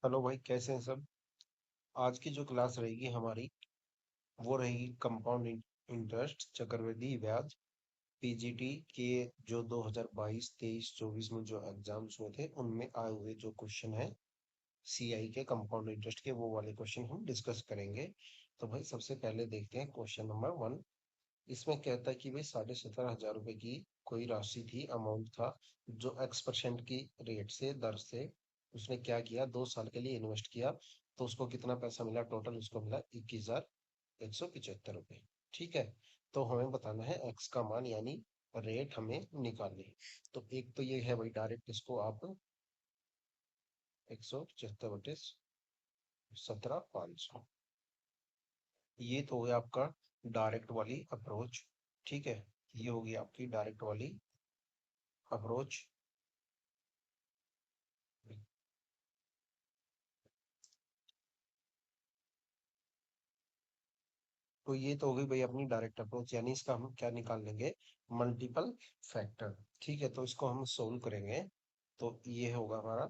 Hello भाई, कैसे हैं सब। आज की जो क्लास रहेगी हमारी वो रहेगी कंपाउंड इंटरेस्ट, चक्रवृद्धि ब्याज। पीजीटी के जो 2022 23 24 में जो एग्जाम्स हुए थे उनमें आए हुए जो क्वेश्चन है सीआई के कंपाउंड इंटरेस्ट के, वो वाले क्वेश्चन हम डिस्कस करेंगे। तो भाई सबसे पहले देखते हैं क्वेश्चन नंबर 1। इसमें कहता है कि भाई 17,500 रुपए की कोई राशि थी, अमाउंट था, जो X% की रेट से, दर से उसने क्या किया, 2 साल के लिए इन्वेस्ट किया। तो उसको कितना पैसा मिला, टोटल उसको मिला 21,175 रुपये। ठीक है। तो हमें बताना है एक्स का मान, यानी रेट हमें निकालनी है। तो एक तो ये है भाई, डायरेक्ट इसको आप 175/17,500, ये तो हो गया आपका डायरेक्ट वाली अप्रोच। ठीक है, ये होगी आपकी डायरेक्ट वाली अप्रोच। तो ये तो हो गई भाई अपनी डायरेक्ट अप्रोच, यानी इसका हम क्या निकाल लेंगे, मल्टीपल फैक्टर। ठीक है, तो इसको हम सोल्व करेंगे। तो ये होगा हमारा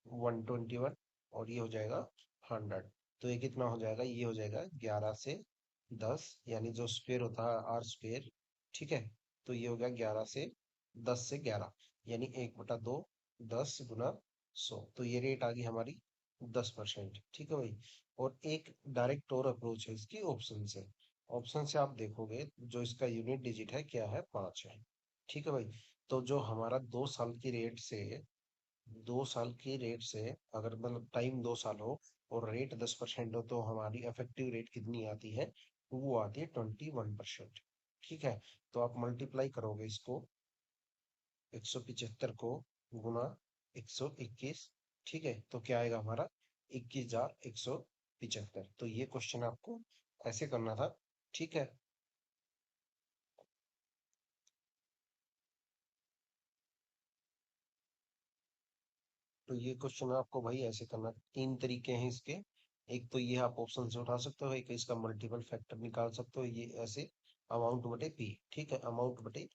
121 और ये हो जाएगा 100। तो ये कितना हो जाएगा, ये हो जाएगा 11 से 10, यानी जो स्क्वेयर होता है आर स्क्वेयर। ठीक है, तो ये हो गया 11 से 10 से 11, यानी 1/2, 10 × 100। तो ये रेट आ गई हमारी 10%। ठीक है भाई। और एक डायरेक्ट और अप्रोच है इसकी, ऑप्शन से। ऑप्शन से आप देखोगे जो इसका यूनिट डिजिट है क्या है, 5 है। ठीक है भाई। तो जो हमारा 2 साल की रेट से अगर मतलब टाइम 2 साल हो और रेट 10% हो, तो हमारी इफेक्टिव रेट कितनी आती है, वो आती है 21%। ठीक है। तो आप मल्टीप्लाई करोगे इसको, 175 को गुना 121। ठीक है, तो क्या आएगा हमारा, 21,175। तो ये क्वेश्चन आपको ऐसे करना था। ठीक है। तो ये क्वेश्चन आपको भाई ऐसे करना, 3 तरीके हैं इसके। एक तो ये आप ऑप्शन से उठा सकते हो, एक इसका मल्टीपल फैक्टर निकाल सकते हो, ये ऐसे अमाउंट बटे पी। ठीक है, अमाउंट बटे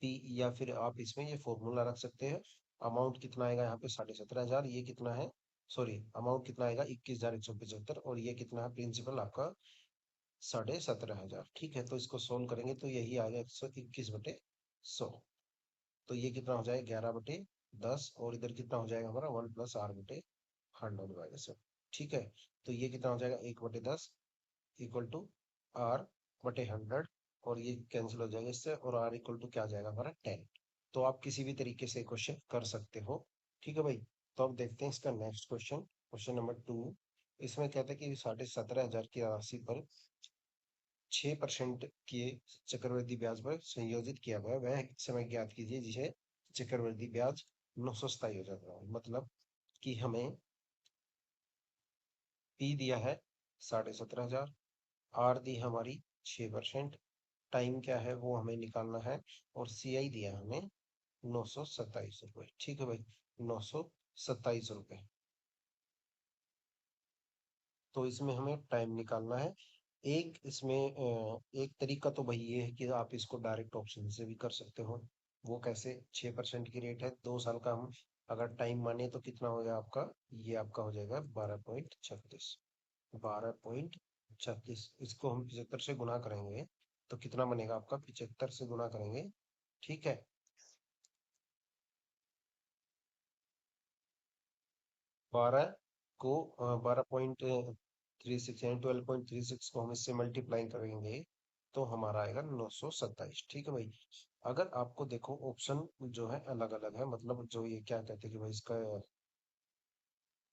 पी। या फिर आप इसमें ये फॉर्मूला रख सकते हैं। अमाउंट कितना आएगा यहाँ पे, 17,500। ये कितना है, सॉरी, अमाउंट कितना आएगा, 21,175। और ये कितना है, प्रिंसिपल आपका 17,500। ठीक है, तो इसको सोल्व करेंगे तो यही आएगा 121/100। तो ये कितना हो जाएगा, 11/10। और इधर कितना हो जाएगा हमारा, 1 + R/100/7। ठीक है। तो ये कितना हो जाएगा, 1/10 इक्वल टू R/100। और ये कैंसिल हो जाएगा इससे, और R इक्वल टू क्या आ जाएगा हमारा, 10। तो आप किसी भी तरीके से क्वेश्चन कर सकते हो। ठीक है भाई। तो अब देखते हैं इसका नेक्स्ट क्वेश्चन, क्वेश्चन नंबर 2। इसमें कहता है कि 17,500 की राशि पर 6% के चक्रवृद्धि ब्याज पर संयोजित किया गया वह समय ज्ञात कीजिए जिसे चक्रवृद्धि ब्याज 900 हो जाता है। मतलब कि हमें पी दिया है 17,500, आर दी हमारी 6%, टाइम क्या है वो हमें निकालना है, और सी आई दिया हमें 927 रुपये। ठीक है भाई, 927 रुपये। तो इसमें हमें टाइम निकालना है। एक इसमें एक तरीका तो भाई ये है कि आप इसको डायरेक्ट ऑप्शन से भी कर सकते हो। वो कैसे, 6% की रेट है, 2 साल का हम अगर टाइम माने तो कितना हो गया आपका, ये आपका हो जाएगा 12.36। 12.36, इसको हम 75 से गुना करेंगे तो कितना बनेगा आपका, 75 से गुना करेंगे। ठीक है। 12 को 12.36 यानी 12.36 को हम इससे मल्टीप्लाई करेंगे तो हमारा आएगा 927। ठीक है भाई। अगर आपको देखो ऑप्शन जो है अलग अलग है, मतलब जो ये क्या कहते हैं कि भाई इसका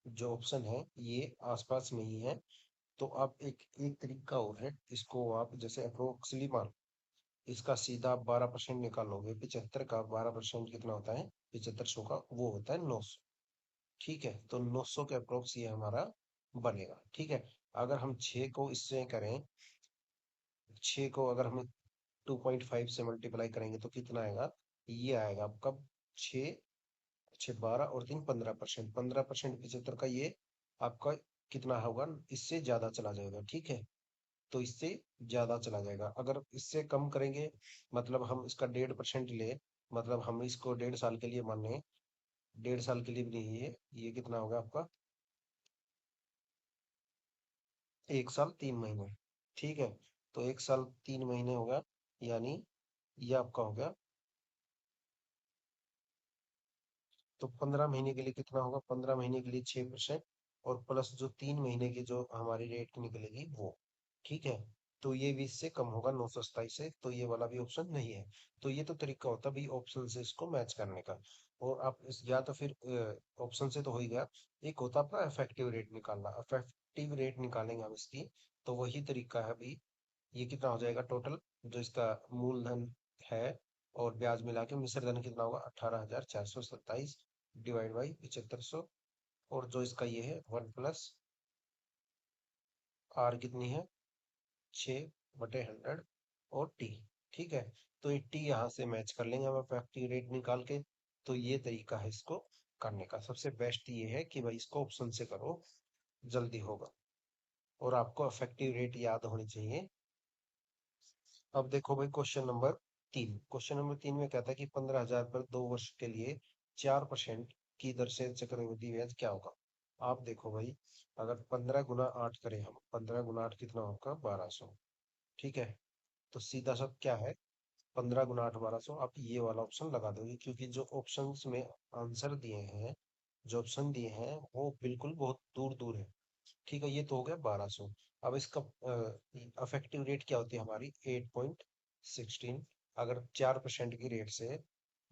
जो ऑप्शन है ये आसपास में ही है। तो आप एक एक तरीका और है, इसको आप जैसे अप्रोक्सली मान, इसका सीधा आप 12% निकालोगे, 75 का 12% कितना होता है, 7500 का वो होता है 900। ठीक है, तो 900 के अप्रोक्स ये हमारा बनेगा। ठीक है। अगर हम 6 को इससे करें, 6 को अगर हम 2.5 से मल्टीप्लाई करेंगे तो कितना आएगा, ये आएगा आपका 6, 6 12 और 3 15%। 15% 75 का ये आपका कितना होगा, इससे ज्यादा चला जाएगा। ठीक है, तो इससे ज्यादा चला जाएगा। अगर इससे कम करेंगे, मतलब हम इसका 1.5% ले, मतलब हम इसको 1.5 साल के लिए माने, 1.5 साल के लिए भी नहीं, ये कितना होगा आपका, एक साल 3 महीने। ठीक है, तो एक साल 3 महीने हो गया, यानी ये आपका हो गया। तो 15 महीने के लिए कितना होगा? 15 महीने के लिए 6% और प्लस जो 3 महीने की जो हमारी रेट निकलेगी वो। ठीक है, तो ये भी इससे कम होगा 927 से, तो ये वाला भी ऑप्शन नहीं है। तो ये तो तरीका होता है भाई ऑप्शन से इसको मैच करने का। और आप इस या तो फिर ऑप्शन से तो हो ही गया। एक होता है अपना इफेक्टिव रेट निकालना, इफेक्टिव रेट निकालेंगे हम इसकी। तो वही तरीका है भाई। ये कितना हो जाएगा टोटल, जो इसका मूलधन है और ब्याज मिला के मिश्र धन कितना होगा? 18,427 डिवाइड बाई 7500। और जो इसका ये है 1 प्लस आर कितनी है? 6/100 और टी। ठीक है, तो ये टी यहाँ से मैच कर लेंगे हम इफेक्टिव रेट निकाल के। तो ये तरीका है इसको करने का। सबसे बेस्ट ये है कि भाई इसको ऑप्शन से करो, जल्दी होगा। और आपको इफेक्टिव रेट याद होनी चाहिए। अब देखो भाई क्वेश्चन नंबर 3। क्वेश्चन नंबर 3 में कहता है कि 15,000 पर 2 वर्ष के लिए 4% की दर से चक्रवृद्धि ब्याज क्या होगा? आप देखो भाई, अगर 15 गुना 8 करें हम, 15 गुना 8 कितना होगा? 1200। ठीक है, तो सीधा सा क्या है? 15 गुना 8 1200। आप ये वाला ऑप्शन लगा दोगे, क्योंकि जो ऑप्शंस में आंसर दिए हैं, जो ऑप्शन दिए हैं वो बिल्कुल बहुत दूर दूर है। ठीक है, ये तो हो गया 1200। अब इसका अफेक्टिव रेट क्या होती है हमारी? 8.16। अगर 4% की रेट से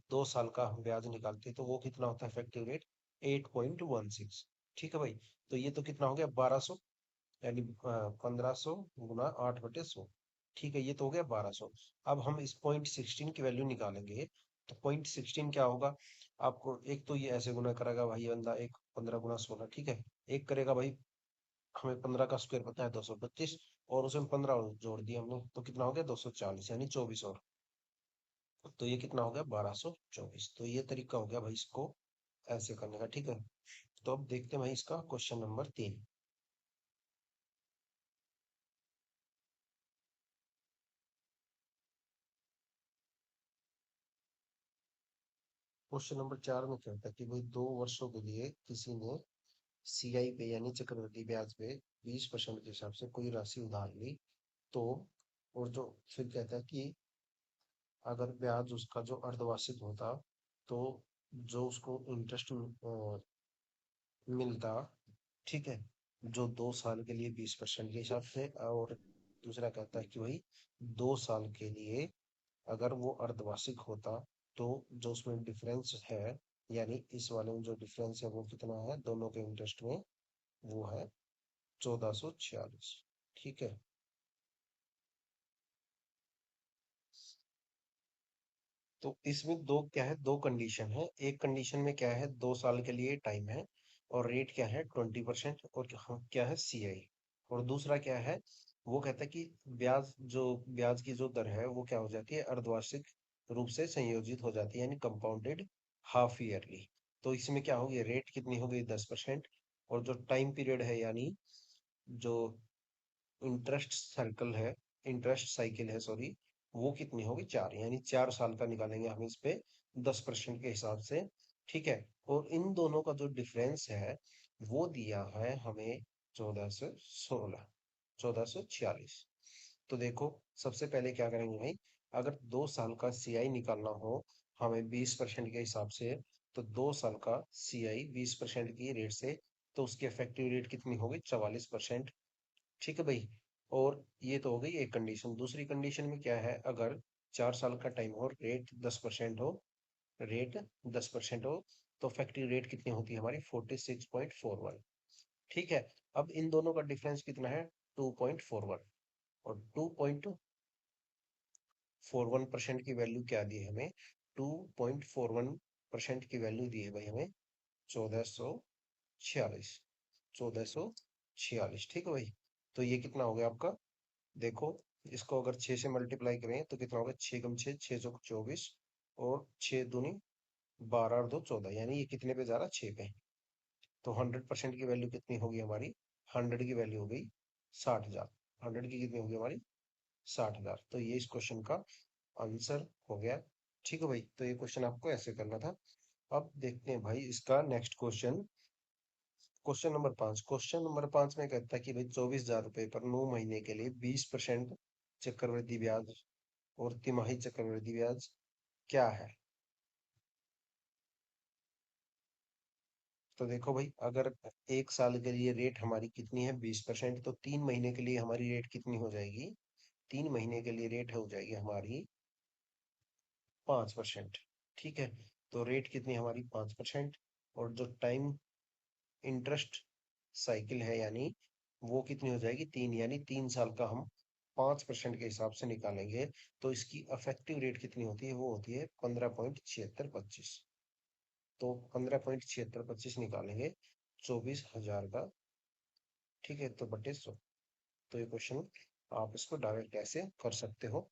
2 साल का हम ब्याज निकालते हैं तो वो कितना होता है इफेक्टिव रेट? 8.16। ठीक है भाई, तो ये तो कितना हो गया? 1200, यानी 1500 गुना 8/100। ठीक है, ये तो हो गया 1200। अब हम इस 0.16 की वैल्यू निकालेंगे। तो 0.16 क्या होगा? आपको एक तो ये ऐसे गुना करेगा भाई बंदा, एक 15 गुना 16। ठीक है, एक करेगा भाई, हमें 15 का स्क्वायर पता है 225, और उसमें 15 और जोड़ दिया हमने तो कितना हो गया? 240, यानी 24 और। तो ये कितना हो गया? 1224। तो ये तरीका हो गया भाई इसको ऐसे करने का। ठीक है, तो अब देखते हैं भाई इसका क्वेश्चन नंबर 3। क्वेश्चन नंबर 4 में क्या होता है कि भाई 2 वर्षों के लिए किसी ने सीआई पे यानी चक्रवृद्धि ब्याज पे 20% के हिसाब से कोई राशि उधार ली। तो और जो फिर कहता है कि अगर ब्याज उसका जो अर्धवार्षिक होता, तो जो उसको इंटरेस्ट मिलता। ठीक है, जो 2 साल के लिए 20% के हिसाब से। और दूसरा कहता है कि भाई 2 साल के लिए अगर वो अर्धवार्षिक होता, तो जो उसमें डिफरेंस है, यानी इस वाले में जो डिफरेंस है वो कितना है दोनों के इंटरेस्ट में? वो है 1446। ठीक है, तो इसमें दो क्या है, दो कंडीशन है। एक कंडीशन में क्या है, 2 साल के लिए टाइम है और रेट क्या है? 20%। और क्या है? सीआई। और दूसरा क्या है? वो कहता है कि ब्याज की जो दर है वो क्या हो जाती है? अर्धवार्षिक रूप से संयोजित हो जाती है, यानी कंपाउंडेड हाफ ईयरली। तो इसमें क्या होगी? रेट कितनी हो गई? 10%। और जो टाइम पीरियड है, यानी जो इंटरेस्ट सर्कल है, इंटरेस्ट साइकिल है सॉरी, वो कितनी होगी? 4, यानी 4 साल का निकालेंगे हम इस पे 10% के हिसाब से। ठीक है, और इन दोनों का जो डिफरेंस है वो दिया है हमें 1416, 1446। तो देखो, सबसे पहले क्या करेंगे भाई, अगर 2 साल का सीआई निकालना हो हमें 20% के हिसाब से, तो 2 साल का सीआई 20% की रेट से, तो उसकी इफेक्टिव रेट कितनी होगी? 44%। ठीक है भाई, और ये तो हो गई एक कंडीशन। दूसरी कंडीशन में क्या है? अगर 4 साल का टाइम हो, रेट 10% हो, तो फैक्ट्री रेट कितनी होती है हमारी? 46.41। ठीक है, अब इन दोनों का डिफरेंस कितना है? 2.41। और 2.41% की वैल्यू क्या दी है हमें? 2.41% की वैल्यू दी है भाई हमें 1446। 1446। ठीक है भाई, तो ये कितना हो गया आपका? देखो, इसको अगर 6 से मल्टीप्लाई करें तो कितना होगा? 6 × 6 624, और 6 दूनी 12 और 2 14, यानी ये कितने पे जा रहा है? 6 पे। तो 100% की वैल्यू कितनी होगी हमारी? 100 की वैल्यू हो गई 60,000। 100 की कितनी होगी हमारी? 60,000। तो ये इस क्वेश्चन का आंसर हो गया। ठीक है भाई, तो ये क्वेश्चन आपको ऐसे करना था। अब देखते हैं भाई इसका नेक्स्ट क्वेश्चन। क्वेश्चन नंबर 5 में कहता है कि भाई 24,000 रुपये पर 9 महीने के लिए 20% चक्रवृद्धि ब्याज और तिमाही चक्रवृद्धि ब्याज क्या है। तो देखो भाई, अगर 1 साल के लिए रेट हमारी कितनी है 20%, तो 3 महीने के लिए हमारी रेट कितनी हो जाएगी। 3 महीने के लिए रेट हो जाएगी हमारी 5%। ठीक है, तो रेट कितनी हमारी 5%। और जो टाइम इंटरेस्ट साइकिल है यानी वो कितनी हो जाएगी 3, यानी 3 साल का हम 5% के हिसाब से निकालेंगे। तो इसकी अफेक्टिव रेट कितनी होती है, वो होती है 15.7625। तो 15.7625 निकालेंगे 24,000 का। ठीक है, तो बटे 100। तो ये क्वेश्चन आप इसको डायरेक्ट ऐसे कर सकते हो।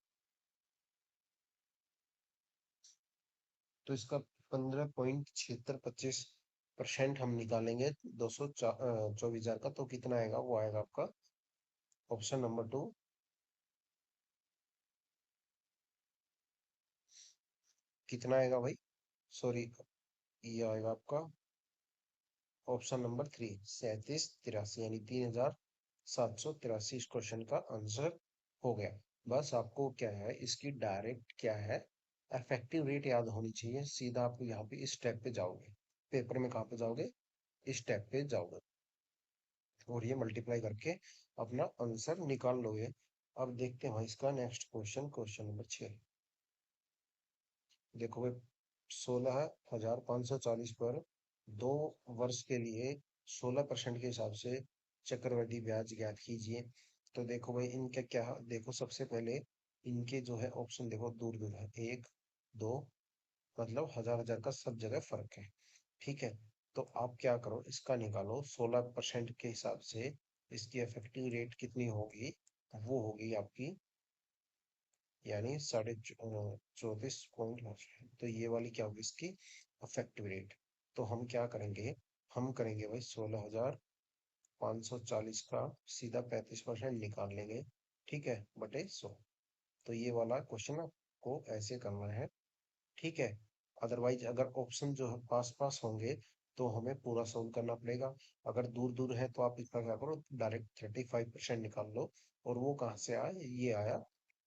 तो इसका 15.7625% हम निकालेंगे 24,000 का, तो कितना आएगा, वो आएगा आपका ऑप्शन नंबर 2। कितना आएगा भाई, सॉरी, ये आएगा आपका ऑप्शन नंबर 3, 3783, यानी 3,783 इस क्वेश्चन का आंसर हो गया। बस आपको क्या है, इसकी डायरेक्ट क्या है, इफेक्टिव रेट याद होनी चाहिए। सीधा आप यहाँ पे इस स्टेप पे जाओगे, पेपर में कहाँ पे जाओगे, इस स्टेप पे जाओगे और ये मल्टीप्लाई करके अपना आंसर निकाल लोगे। अब देखते हैं भाई इसका नेक्स्ट क्वेश्चन, क्वेश्चन नंबर 6। देखो भाई, 16,540 पर 2 वर्ष के लिए 16% के हिसाब से चक्रवृद्धि ब्याज ज्ञात कीजिए। तो देखो भाई, इनका क्या, देखो सबसे पहले इनके जो है ऑप्शन देखो दूर दूर है, 1 2, मतलब हजार हजार का सब जगह फर्क है। ठीक है, तो आप क्या करो, इसका निकालो 16% के हिसाब से इसकी इफेक्टिव रेट कितनी होगी, वो होगी आपकी यानी 34.5। तो ये वाली क्या होगी इसकी अफेक्टिव रेट। तो हम क्या करेंगे, हम करेंगे भाई 16,540 का सीधा 35% निकाल लेंगे। ठीक है, बटे 100। तो ये वाला क्वेश्चन आपको ऐसे करना है। ठीक है, अदरवाइज अगर ऑप्शन जो है पास पास होंगे तो हमें पूरा सोल्व करना पड़ेगा। अगर दूर दूर है तो आप इसका क्या करो, डायरेक्ट 35% निकाल लो। और वो कहाँ से आया, ये आया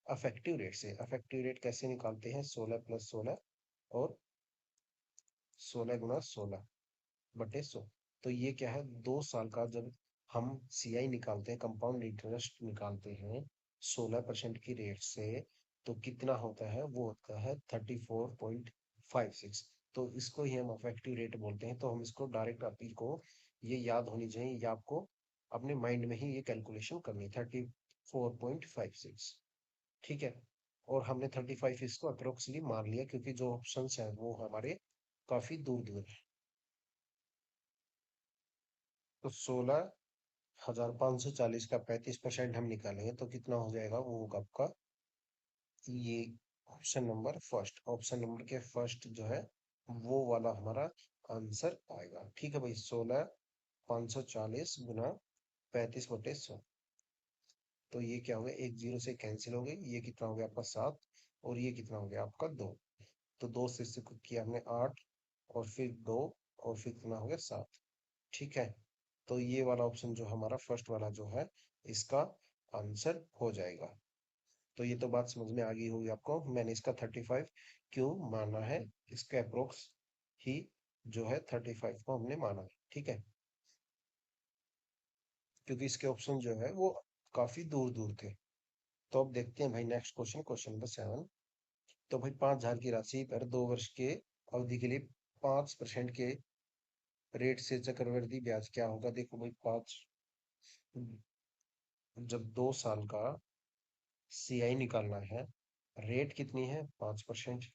अफेक्टिव रेट से। अफेक्टिव रेट कैसे निकालते हैं, 16+16 और 16 × 16 बटे 100। तो ये क्या है, 2 साल का जब हम सीआई निकालते हैं, कंपाउंड इंटरेस्ट निकालते हैं 16% की रेट से, तो कितना होता है, वो होता है 34.56। तो इसको ही हम अफेक्टिव रेट बोलते हैं। तो हम इसको डायरेक्ट अपी को ये याद होनी चाहिए, या आपको अपने माइंड में ही ये कैलकुलेशन करनी, 34.56। ठीक है, और हमने 35 इसको अप्रोक्सली मान लिया क्योंकि जो ऑप्शंस हैं वो हमारे काफी दूर दूर है। तो 16,540 का 35% हम निकालेंगे तो कितना हो जाएगा, वो होगा आपका ये option number first. Option number के फर्स्ट जो है वो वाला हमारा आंसर आएगा। ठीक है भाई, 16,540 गुना 35/100। तो ये क्या हो गया, एक जीरो से कैंसिल हो गई, ये कितना हो गया आपका 7, और ये कितना हो गया आपका 2। तो 2 से इससे कुछ किया हमने 8, और फिर 2, और फिर कितना हो गया 7। ठीक है, तो ये वाला ऑप्शन जो हमारा फर्स्ट वाला जो है इसका आंसर हो जाएगा। तो ये तो बात समझ में आ गई होगी आपको, मैंने इसका 35 क्यों माना है, इसका अप्रोक्स ही जो है 35 को हमने माना है। ठीक है, क्योंकि इसके ऑप्शन जो है वो काफी दूर दूर थे। तो अब देखते हैं भाई नेक्स्ट क्वेश्चन, क्वेश्चन नंबर 7। तो भाई 5,000 की राशि पर 2 वर्ष के अवधि के लिए 5% के रेट से चक्रवृद्धि ब्याज क्या होगा। देखो भाई, 5, जब 2 साल का सीआई निकालना है, रेट कितनी है 5%,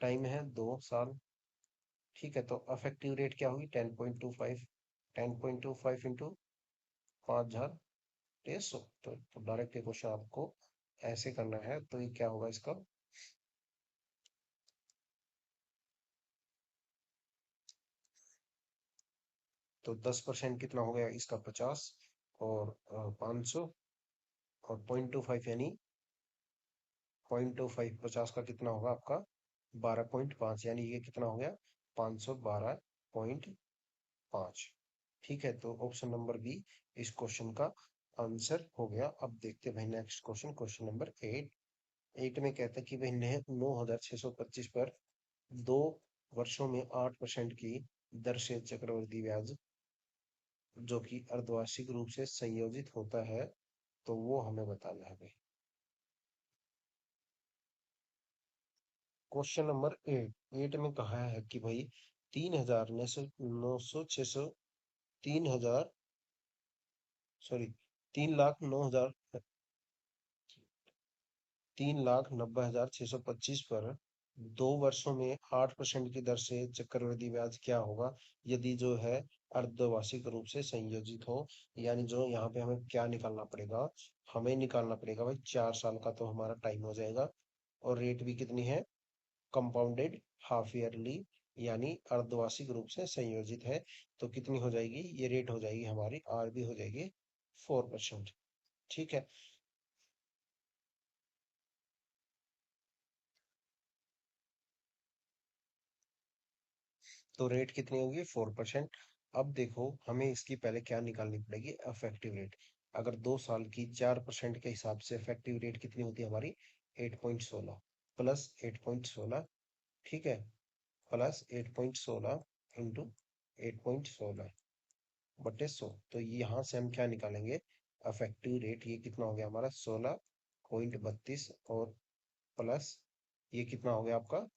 टाइम है 2 साल। ठीक है, तो अफेक्टिव रेट क्या होगी 10.25, 10.25 इंटू 5,000 तो डायरेक्ट ये क्वेश्चन आपको ऐसे करना है। तो ये क्या होगा इसका, तो 10% कितना हो गया इसका 50, और 500, और 0.25 यानी 0.25 50 का कितना होगा आपका 12.5, यानी ये कितना हो गया 512.5। ठीक है, तो ऑप्शन नंबर बी इस क्वेश्चन का आंसर हो गया। अब देखते हैं भाई नेक्स्ट क्वेश्चन, क्वेश्चन नंबर 8। 8 में कहता है कि भाई 9,625 पर 2 वर्षों में 8% की दर से चक्रवृद्धि ब्याज जो कि अर्धवार्षिक रूप से संयोजित होता है, तो वो हमें बताना है भाई। Question number 8। 8 में कहा है कि भाई 3,000 900 600 3,000 सॉरी 3,09,000 3,90,625 पर 2 वर्षों में 8% की दर से चक्रवृद्धि ब्याज क्या होगा यदि जो है अर्धवार्षिक रूप से संयोजित हो। यानी जो यहाँ पे हमें क्या निकालना पड़ेगा, हमें निकालना पड़ेगा भाई 4 साल का, तो हमारा टाइम हो जाएगा। और रेट भी कितनी है, कंपाउंडेड हाफ ईयरली, यानी अर्धवार्षिक रूप से संयोजित है। तो कितनी हो जाएगी, ये रेट हो जाएगी हमारी, आर भी हो जाएगी 4%। ठीक है, तो रेट कितनी होगी 4%। अब देखो हमें इसकी पहले क्या निकालनी पड़ेगी, इफेक्टिव रेट। अगर 2 साल की 4% के हिसाब से इफेक्टिव रेट कितनी होती है हमारी, 8.16 प्लस 8.16, ठीक है, प्लस 8.16 इंटू 8.16 बटे 100। तो यहाँ से हम क्या निकालेंगे, इफेक्टिव रेट, ये कितना हो गया हमारा 16.32, और प्लस ये कितना हो गया आपका,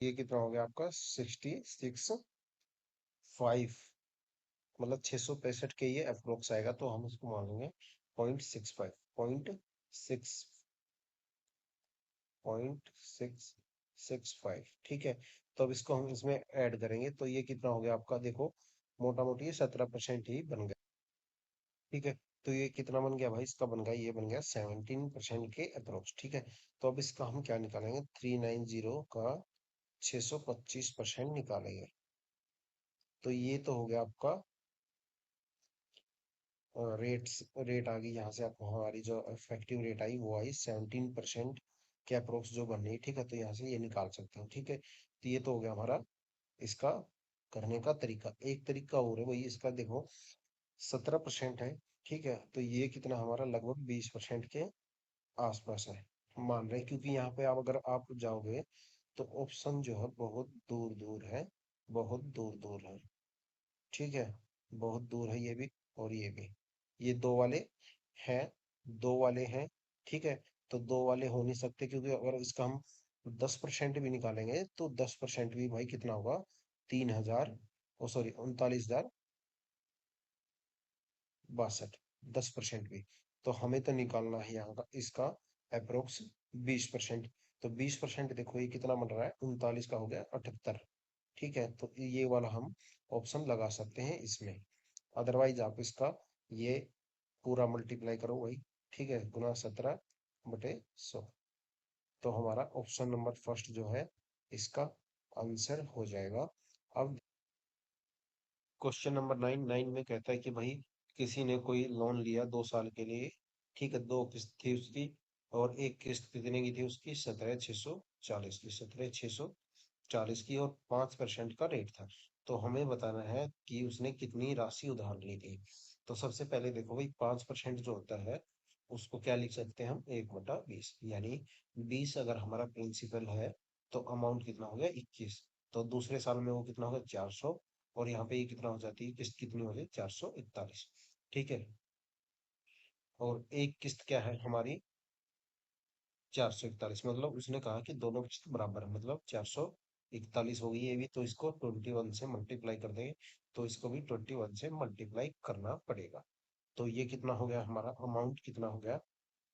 ये कितना हो गया आपका 66.5, मतलब 665 के ये अप्रोक्स आएगा, तो हम इसको मान लेंगे 0.65, 0.665। ठीक है, तो अब इसको हम इसमें ऐड करेंगे, तो ये कितना हो गया आपका, देखो मोटा मोटी ये 17% ही बन गया। ठीक है, तो ये कितना बन गया भाई, इसका बन गया, ये बन गया 17% के अप्रोक्स। ठीक है, तो अब इसका हम क्या निकालेंगे, 390 का 625% निकालेंगे। तो ये तो हो गया आपका रेट्स, रेट आ गई यहाँ से आपको, हमारी जो इफेक्टिव रेट आई वो आई 17% के अप्रोक्स जो बन रही है। ठीक है, तो यहाँ से ये निकाल सकते हैं। ठीक है, तो ये तो हो गया हमारा इसका करने का तरीका। एक तरीका और है, वही इसका देखो 17% है। ठीक है, तो ये कितना हमारा लगभग 20% के आसपास है, मान रहे हैं, क्योंकि यहाँ पे आप अगर आप जाओगे तो ऑप्शन जो है बहुत दूर दूर है, बहुत दूर दूर है। ठीक है, बहुत दूर है ये भी, और ये भी, ये दो वाले हैं, दो वाले हैं। ठीक है, तो दो वाले हो नहीं सकते, क्योंकि अगर इसका हम 10% भी निकालेंगे तो 10% भी भाई कितना होगा, 3,000, ओ सॉरी 39,062, 10% भी। तो हमें तो निकालना है यहाँ का इसका अप्रोक्स 20%। तो 20% देखो ये कितना बन रहा है, 39 का हो गया 78। ठीक है, तो ये वाला हम ऑप्शन लगा सकते हैं इसमें। अदरवाइज आप इसका ये पूरा मल्टीप्लाई करो वही, ठीक है, गुना 17/100। तो हमारा ऑप्शन नंबर फर्स्ट जो है इसका आंसर हो जाएगा। अब क्वेश्चन नंबर 9। में कहता है कि भाई किसी ने कोई लोन लिया 2 साल के लिए। ठीक है, दो किस्त थी उसकी, और एक किस्त कितने की थी उसकी, 17,640 की, 17,640 की, और 5% का रेट था। तो हमें बताना है कि उसने कितनी राशि उधार ली थी। तो सबसे पहले देखो भाई 5% जो होता है उसको क्या लिख सकते हैं हम, 1/20, यानी 20 अगर हमारा प्रिंसिपल है तो अमाउंट कितना हो गया 21। तो दूसरे साल में वो कितना होगा 400, और यहाँ पे ये कितना हो जाती है, किस्त कितनी हो जाए 441। ठीक है, और एक किस्त क्या है हमारी 441, मतलब उसने कहा कि दोनों किस्त बराबर है, मतलब 441 हो गई ये भी, तो इसको 21 से मल्टीप्लाई कर देंगे, तो इसको भी 21 से मल्टीप्लाई करना पड़ेगा। तो ये कितना हो गया हमारा, अमाउंट कितना हो गया,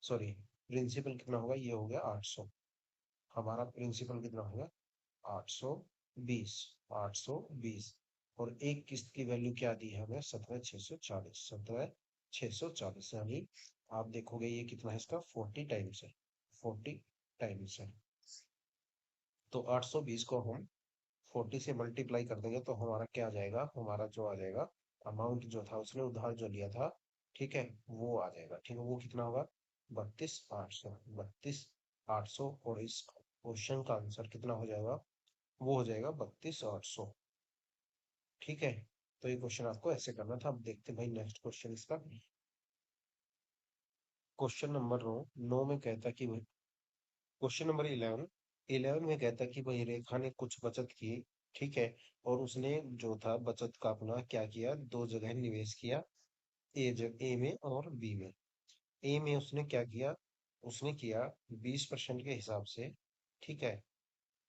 सॉरी प्रिंसिपल कितना होगा, ये हो गया 800। हमारा प्रिंसिपल कितना होगा 820, 820। और एक किस्त की वैल्यू क्या दी है हमें, 17,640, 17,640, यानी आप देखोगे ये कितना है इसका 40 टाइम्स है, 40 टाइम्स है। तो 820 को हम 40 से मल्टीप्लाई कर देंगे, तो हमारा क्या आ जाएगा, हमारा जो आ जाएगा अमाउंट जो था उसने उधार जो लिया था, ठीक है, वो आ जाएगा। ठीक है, वो कितना होगा 32,800, 32,800, और इस क्वेश्चन का आंसर कितना हो जाएगा, वो हो जाएगा 32,800। ठीक है, तो ये क्वेश्चन आपको ऐसे करना था। अब देखते हैं भाई नेक्स्ट क्वेश्चन इसका। क्वेश्चन नंबर 9 में कहता कि भाई, क्वेश्चन नंबर 11 में कहता कि भाई रेखा ने कुछ बचत की, ठीक है, और उसने जो था बचत का अपना क्या किया, दो जगह निवेश किया, ए में और बी में। ए में उसने क्या किया, उसने किया 20% के हिसाब से, ठीक है,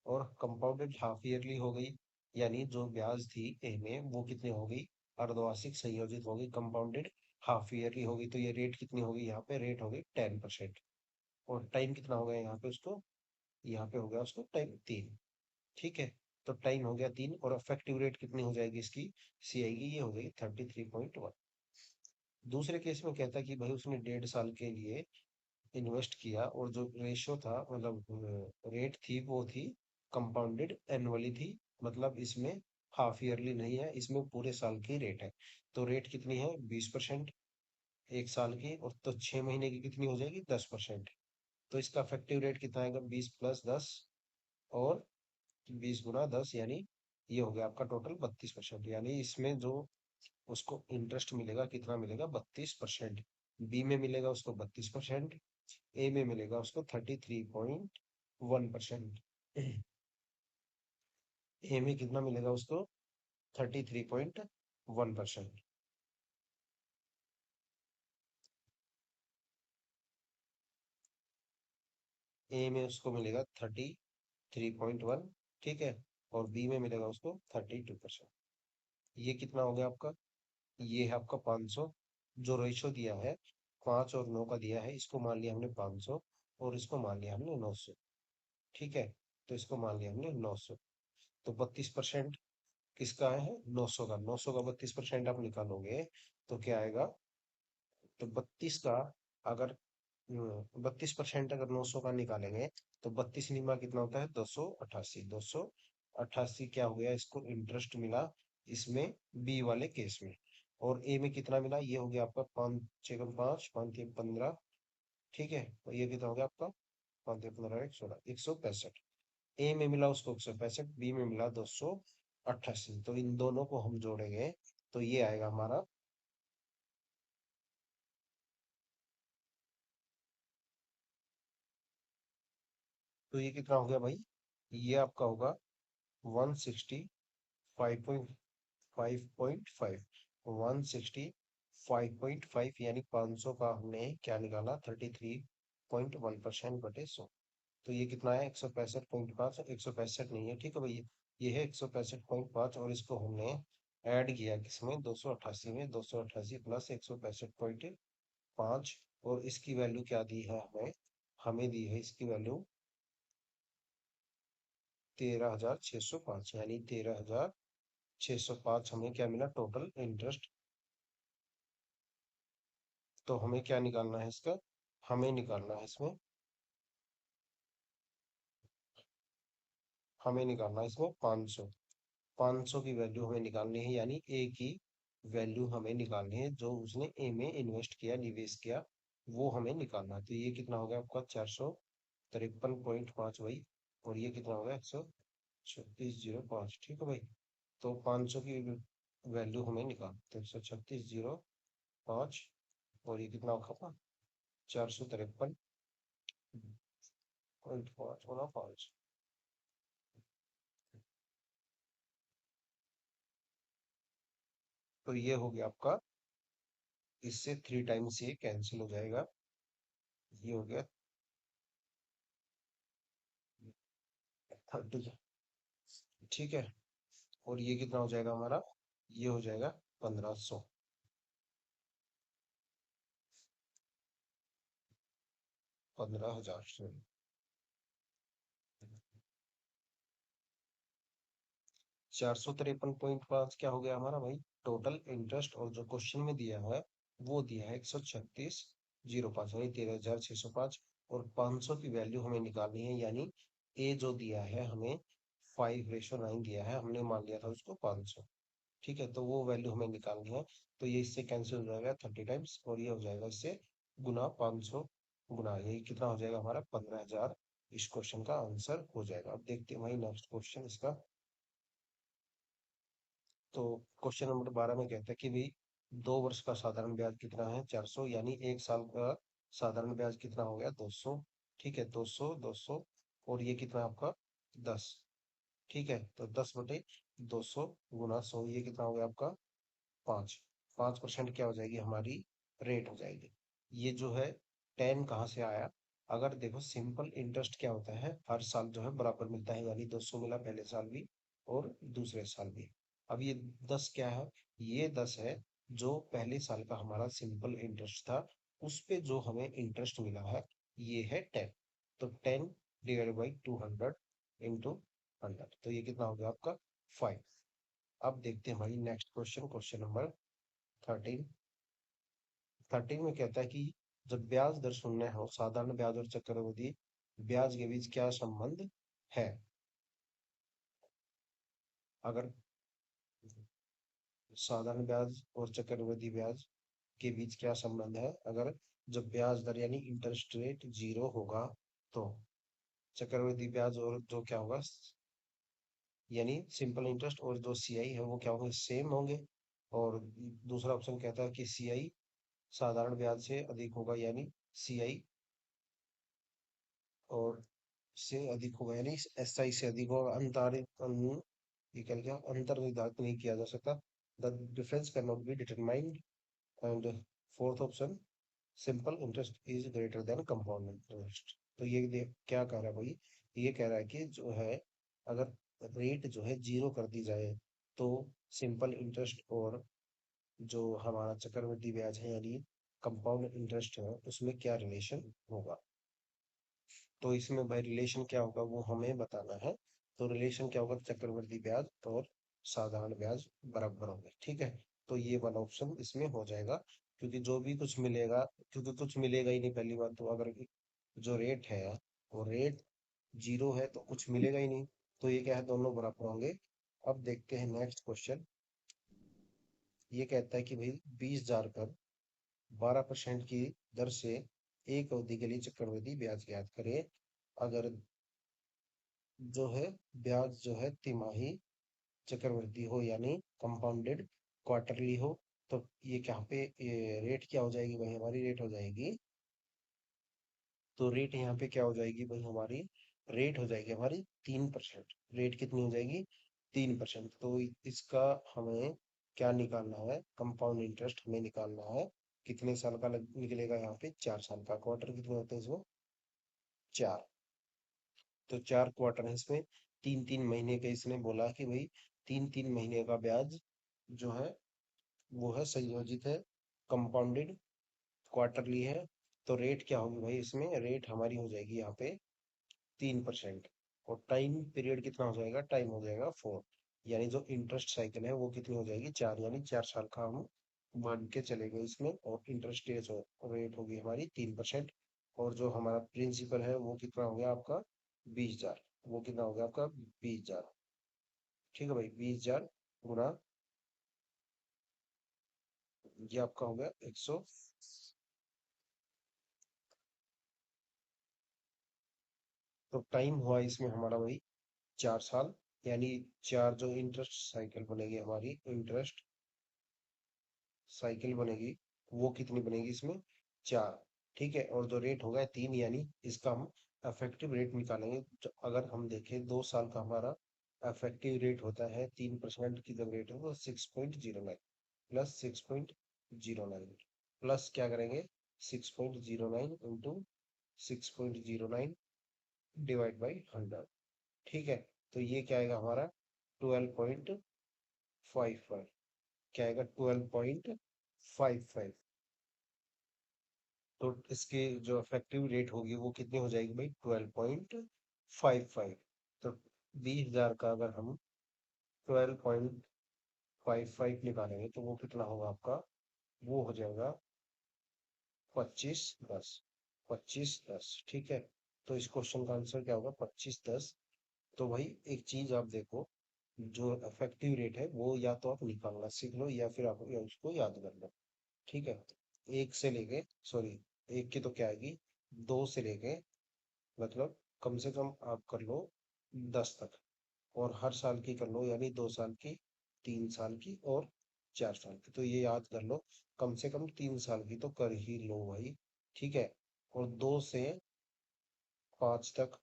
और कंपाउंडेड हाफ ईयरली हो गई, यानी जो ब्याज थी ए में वो कितनी हो गई, अर्धवार्षिक संयोजित हो गई, कंपाउंडेड हाफ ईयरली हो गई। तो ये रेट कितनी होगी, यहाँ पे रेट हो गई 10%। और टाइम कितना हो गया यहाँ पे उसको, यहाँ पे हो गया उसको टाइम 3, ठीक है। तो टाइम हो गया 3, और इफेक्टिव रेट कितनी हो जाएगी इसकी, सी आएगी, ये हो गई 33.1। दूसरे केस में कहता है कि भाई उसने 1.5 साल के लिए इन्वेस्ट किया, और जो रेशो था मतलब रेट थी वो थी कंपाउंडेड एनुअली थी, मतलब इसमें हाफ ईयरली नहीं है, इसमें पूरे साल की रेट है। तो रेट कितनी है, 20% एक साल की, और तो 6 महीने की कितनी हो जाएगी, 10%। तो इसका इफेक्टिव रेट कितना आएगा, 20 + 10, और 20 × 10, यानी ये हो गया आपका टोटल 32%। यानी इसमें जो उसको इंटरेस्ट मिलेगा कितना मिलेगा, 32%। बी में मिलेगा उसको 32%, ए में मिलेगा उसको 33.1%। ए में कितना मिलेगा उसको, 33.1%। ए में उसको मिलेगा 33.1, ठीक है, और बी में मिलेगा उसको 32%। ये कितना हो गया आपका, ये है आपका 500। जो रेशो दिया है 5 और 9 का दिया है, इसको मान लिया हमने 500, और इसको मान लिया हमने 900, ठीक है। तो इसको मान लिया हमने 900। तो 32% किसका है, 900 का। 900 का 32% आप निकालोगे तो क्या आएगा, तो 32 का, अगर 32% अगर 900 का निकालेंगे, तो 32 कितना होता है, 288। 288 क्या हो गया, इसको इंटरेस्ट मिला इसमें बी वाले केस में। और ए में कितना मिला, ये हो गया आपका 5 × 5 = 5 × 15, ठीक है। तो ये कितना हो गया आपका, 5 × 15 = 16, 165। ए में मिला उसको 165, बी में मिला 288। तो इन दोनों को हम जोड़ेंगे तो ये आएगा हमारा, तो ये कितना हो गया भाई, ये आपका होगा 165.5, 165.5, यानी 500 का हमने क्या निकाला, 33.1% बटे 100। तो ये कितना है, 165.5, 165 नहीं है, ठीक है भैया, ये है 165.5, और इसको हमने ऐड किया किसमें, 288 में, 288 प्लस 165.5, और इसकी वैल्यू क्या दी है हमें, हमें दी है इसकी वैल्यू 13,605, यानी 13,605 हमें क्या मिला टोटल इंटरेस्ट। तो हमें क्या निकालना है इसका, हमें निकालना है इसमें, हमें निकालना है इसमें 500। 500 की वैल्यू हमें निकालनी है, यानी ए की वैल्यू हमें निकालनी है, जो उसने ए में इन्वेस्ट किया, निवेश किया, वो हमें निकालना है। तो ये कितना हो गया आपका, 453.5 भाई, और ये कितना हो गया, 136,005, ठीक है भाई। तो 500 की वैल्यू हमें निकाल, तो 136,005, और ये कितना होगा, 453.5 × 5। तो ये हो गया आपका, इससे 3 टाइम्स ये कैंसिल हो जाएगा, ये हो गया 30, ठीक है। और ये कितना हो जाएगा हमारा, ये हो जाएगा 1500, 15,000 से। 453.5 क्या हो गया हमारा भाई, टोटल इंटरेस्ट, और जो क्वेश्चन में दिया है वो दिया है 136,005, यानी 13,605, और 500 की वैल्यू हमें निकालनी है, यानी ए जो दिया है हमें 5:9 दिया है, हमने मान लिया था उसको 500, ठीक है। तो वो वैल्यू हमें निकालनी है। तो ये इससे कैंसिल हो जाएगा 30 टाइम्स, और ये हो जाएगा इससे गुना 500, गुना ये कितना हो जाएगा हमारा 15,000। इस क्वेश्चन का आंसर हो जाएगा। अब देखते हैं भाई नेक्स्ट क्वेश्चन इसका। तो क्वेश्चन नंबर 12 में कहता है कि भाई 2 वर्ष का साधारण ब्याज कितना है 400, यानी 1 साल का साधारण ब्याज कितना हो गया 200। ठीक है, 200 200, और ये कितना आपका 10। ठीक है, तो 10/200 गुना 100, ये कितना हो गया आपका 5। 5% क्या हो जाएगी हमारी रेट हो जाएगी। ये जो है 10 कहाँ से आया? अगर देखो सिंपल इंटरेस्ट क्या होता है, हर साल जो है बराबर मिलता है, यानी 200 मिला पहले साल भी और दूसरे साल भी। अब ये 10 क्या है? ये 10 है जो पहले साल का हमारा सिंपल इंटरेस्ट था, उस पे जो हमें इंटरेस्ट मिला है, ये है 10। तो 10/200 इंटू 100, तो ये कितना हो गया आपका 5। अब देखते हैं भाई नेक्स्ट क्वेश्चन, क्वेश्चन नंबर 13। 13 में कहता है कि जब ब्याज दर शून्य हो, साधारण ब्याज और चक्रवृद्धि ब्याज के बीच क्या संबंध है? अगर साधारण ब्याज और चक्रवृद्धि ब्याज के बीच क्या संबंध है? अगर जब ब्याज दर यानी इंटरेस्ट रेट 0 होगा, तो चक्रवृद्धि ब्याज और जो क्या होगा, यानी सिंपल इंटरेस्ट और जो सीआई है वो क्या होंगे, सेम होंगे। और दूसरा ऑप्शन कहता है कि सीआई साधारण ब्याज से अधिक होगा, यानी सीआई और से अधिक होगा, यानी एसआई से अधिक होगा। ये क्या क्या अंतर निर्धारित नहीं किया जा सकता। The difference can not be determined. And fourth option, simple interest is greater than compound interest. तो ये क्या कह रहा है भाई? ये कह रहा है कि जो है, अगर रेट जो है 0 कर दी जाए, तो सिंपल इंटरेस्ट और जो हमारा चक्रवृद्धि ब्याज है यानी कंपाउंड इंटरेस्ट है, उसमें क्या रिलेशन होगा। तो इसमें भाई रिलेशन क्या होगा वो हमें बताना है। तो रिलेशन क्या होगा, चक्रवृद्धि ब्याज और साधारण ब्याज बराबर होंगे। ठीक है, तो ये वाला ऑप्शन इसमें हो जाएगा, क्योंकि जो भी कुछ मिलेगा, क्योंकि कुछ मिलेगा ही नहीं पहली बात तो। अगर जो रेट है वो रेट 0 है तो कुछ मिलेगा ही नहीं। तो ये क्या है, दोनों बराबर होंगे। अब देखते हैं नेक्स्ट क्वेश्चन। ये कहता है कि भाई 20,000 पर 12% की दर से एक अवधि के लिए चक्रवृद्धि ब्याज ज्ञात करें। अगर जो है ब्याज जो है तिमाही चक्रवृद्धि हो, यानी कंपाउंडेड क्वार्टरली हो, तो ये क्या पे ये रेट क्या हो जाएगी भाई, हमारी रेट हो जाएगी। तो रेट यहाँ पे क्या हो जाएगी भाई हमारी? रेट हो जाएगी हमारी 3%। रेट कितनी हो जाएगी? 3%। तो इसका हमें क्या निकालना है, कंपाउंड इंटरेस्ट हमें निकालना है। कितने साल का निकलेगा यहाँ पे? 4 साल का। क्वार्टर कितने होते हैं इसमें? 4। तो 4 क्वार्टर है इसमें। 3-3 महीने का इसने बोला कि भाई 3-3 महीने का ब्याज जो है वो है संयोजित है, कंपाउंडेड क्वार्टरली है। तो रेट क्या होगी भाई, इसमें रेट हमारी हो जाएगी यहाँ पे 3%। और टाइम पीरियड कितना हो जाएगा? टाइम हो जाएगा 4। यानी जो इंटरेस्ट साइकिल है वो कितनी हो जाएगी? 4, यानी 4 साल का हम मान के चलेंगे इसमें। और इंटरेस्ट रेट होगी हमारी 3%। और जो हमारा प्रिंसिपल है वो कितना हो गया आपका? 20,000। वो कितना हो गया आपका? 20,000। ठीक है भाई, 20,000 गुना, ये आपका हो गया 100। तो टाइम हुआ इसमें हमारा भाई 4 साल, यानी चार जो इंटरेस्ट साइकिल बनेगी हमारी, इंटरेस्ट साइकिल बनेगी, वो कितनी बनेगी इसमें? 4। ठीक है, और जो रेट होगा 3, यानी इसका हम अफेक्टिव रेट निकालेंगे। अगर हम देखें 2 साल का हमारा अफेक्टिव रेट होता है 3% की जब रेट है तो 6.09 प्लस 6.09 प्लस क्या करेंगे, 6.09 इंटू 6.09 डिवाइड बाई 100। ठीक है, तो ये क्या आएगा हमारा? 12.55। क्या आएगा? 12.55। तो इसकी जो इफेक्टिव रेट होगी वो कितनी हो जाएगी भाई? 12.55। तो 20,000 का अगर हम 12.55 निकालेंगे तो वो कितना होगा आपका? वो हो जाएगा 25/10। 25/10। ठीक है, तो इस क्वेश्चन का आंसर क्या होगा? 25/10। तो भाई एक चीज आप देखो, जो इफेक्टिव रेट है वो या तो आप निकालना सीख लो या फिर आप या उसको याद कर लो। ठीक है, एक से लेके, सॉरी, एक की तो क्या आएगी, 2 से लेके, मतलब कम से कम आप कर लो 10 तक, और हर साल की कर लो, यानी 2 साल की 3 साल की और 4 साल की, तो ये याद कर लो। कम से कम 3 साल की तो कर ही लो भाई। ठीक है। और 2 से 5 तक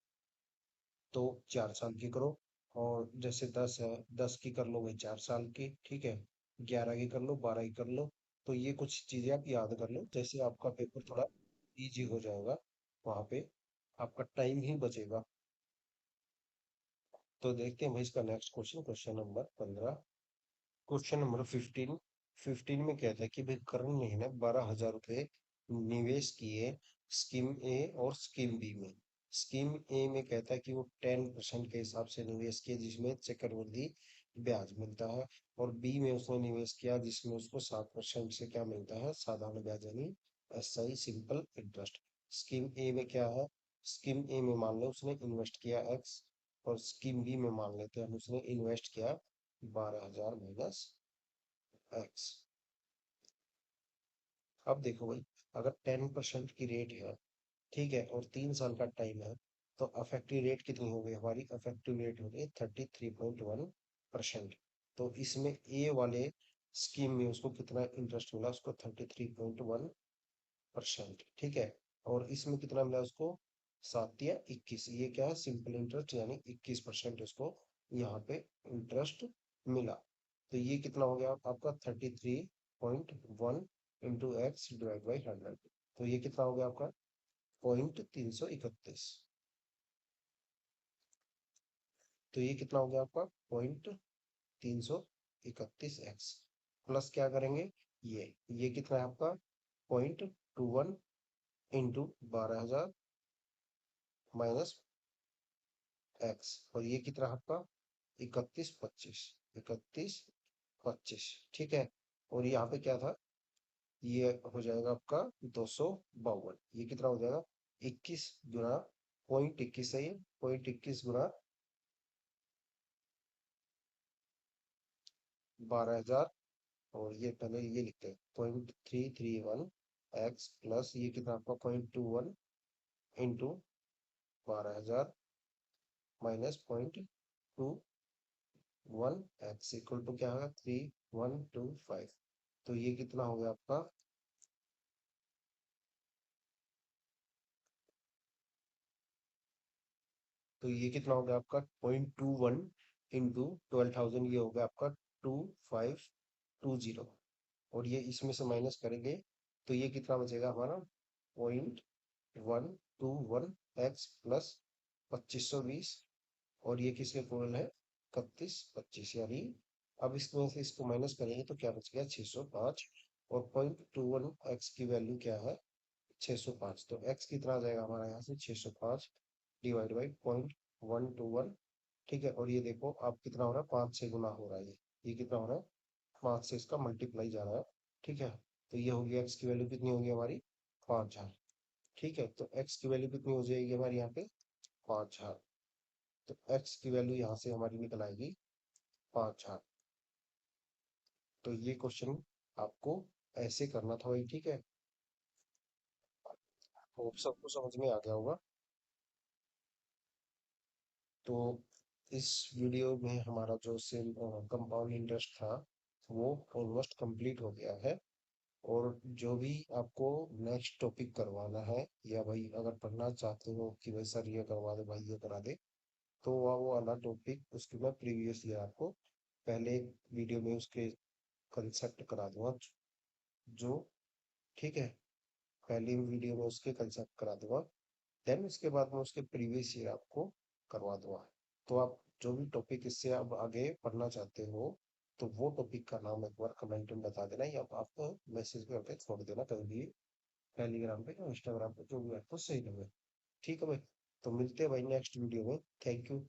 तो 4 साल की करो। और जैसे 10 है, 10 की कर लो भाई 4 साल की। ठीक है। 11 की कर लो, 12 की कर लो। तो ये कुछ चीजें आप याद कर लो, जैसे आपका पेपर थोड़ा इजी हो जाएगा। वहां पे आपका टाइम ही बचेगा। तो देखते हैं भाई इसका next question, question number 15। Question number 15। 15 में कहता है कि भाई करण ने है ना 12,000 रुपये निवेश किए स्कीम ए और स्कीम बी में। स्कीम ए में कहता है कि वो 10% के हिसाब से निवेश किए, जिसमें चक्रवृद्धि ब्याज मिलता है। और बी में उसने निवेश किया जिसमें उसको 7% से क्या मिलता है, साधारण ब्याज, यानी एसआई सिंपल इंटरेस्ट। स्कीम ए में क्या है, स्कीम ए में मान लो उसने इन्वेस्ट किया एक्स, और स्कीम बी में मान लेते हैं हम उसने इन्वेस्ट किया 12,000 माइनस एक्स। अब देखो भाई, अगर 10% की रेट है, ठीक है, और 3 साल का टाइम है, तो अफेक्टिव रेट कितनी हो गई हमारी, अफेक्टिव रेट हो गई 33.1%। तो इसमें ए वाले स्कीम में उसको कितना इंटरेस्ट मिला, उसको 33.1%। ठीक है। और इसमें कितना मिला उसको, 7 या 21, ये क्या है, सिंपल इंटरेस्ट, यानी 21% उसको यहाँ पे इंटरेस्ट मिला। तो ये कितना हो गया आपका, 33.1 इंटू एक्स डिवाइड बाई 100। तो ये कितना हो गया आपका, 0.331। तो ये कितना हो गया आपका, 0.331 एक्स। प्लस क्या करेंगे, ये कितना है आपका, 0.21 इंटू 12,000 माइनस एक्स। और ये कितना है आपका, 31,25। 31,25। ठीक है। और यहाँ पे क्या था, ये हो जाएगा आपका 252। ये कितना हो जाएगा, 21 गुना 0.21 है, ये 0.21 गुना 12,000। और ये पहले ये लिखते हैं 0.331 एक्स, प्लस ये कितना आपका 0.21 into 12,000 minus 0.21 x equal to क्या होगा, 3125। तो ये कितना हो गया आपका, तो ये कितना हो गया आपका, 0.21 इंटू 12,000, ये हो गया आपका 2520। और ये इसमें से माइनस करेंगे तो ये कितना बचेगा हमारा, 0.121 एक्स प्लस 2520। और ये किसके इक्वल है, 31,25, यानी अब इसमें से इसको माइनस करेंगे तो क्या बच गया, 605। और 0.21 एक्स की वैल्यू क्या है, 605। तो एक्स कितना आ जाएगा हमारा यहाँ से, 605 डिवाइड बाई 0.121। ठीक है। और ये देखो अब कितना हो रहा है, 5 से गुना हो रहा है, ये कितना हो रहा है, 5 से इसका मल्टीप्लाई जा रहा है। ठीक है। तो ये होगी एक्स की वैल्यू कितनी होगी हमारी, 5,000। ठीक है। तो एक्स की वैल्यू कितनी हो जाएगी हमारी यहाँ पे, 5,000। तो एक्स की वैल्यू यहाँ से हमारी निकल आएगी 5,000। तो ये क्वेश्चन आपको ऐसे करना था भाई। ठीक है। होप सबको समझ में आ गया होगा। तो इस वीडियो में हमारा जो सेम कंपाउंड इंटरेस्ट था वो ऑलमोस्ट कंप्लीट हो गया है। और जो भी आपको नेक्स्ट टॉपिक करवाना है, या भाई अगर पढ़ना चाहते हो कि भाई सर ये करवा दे, भाई ये करा दे, तो वो वाला टॉपिक उसके मैं प्रीवियस ईयर आपको पहले वीडियो में उसके कंसेप्ट करा दूंगा। जो ठीक है, पहली वीडियो में उसके कंसेप्ट करा दूंगा। देन उसके बाद में उसके प्रीवियस ईयर आपको करवा दूंगा। तो आप जो भी टॉपिक इससे आप आगे पढ़ना चाहते हो, तो वो टॉपिक का नाम एक बार कमेंट में बता देना, या आप मैसेज करके छोड़ देना कभी भी, टेलीग्राम पे या इंस्टाग्राम पे, जो भी आपको सही लगे। ठीक है भाई। तो मिलते हैं भाई नेक्स्ट वीडियो में। Thank you.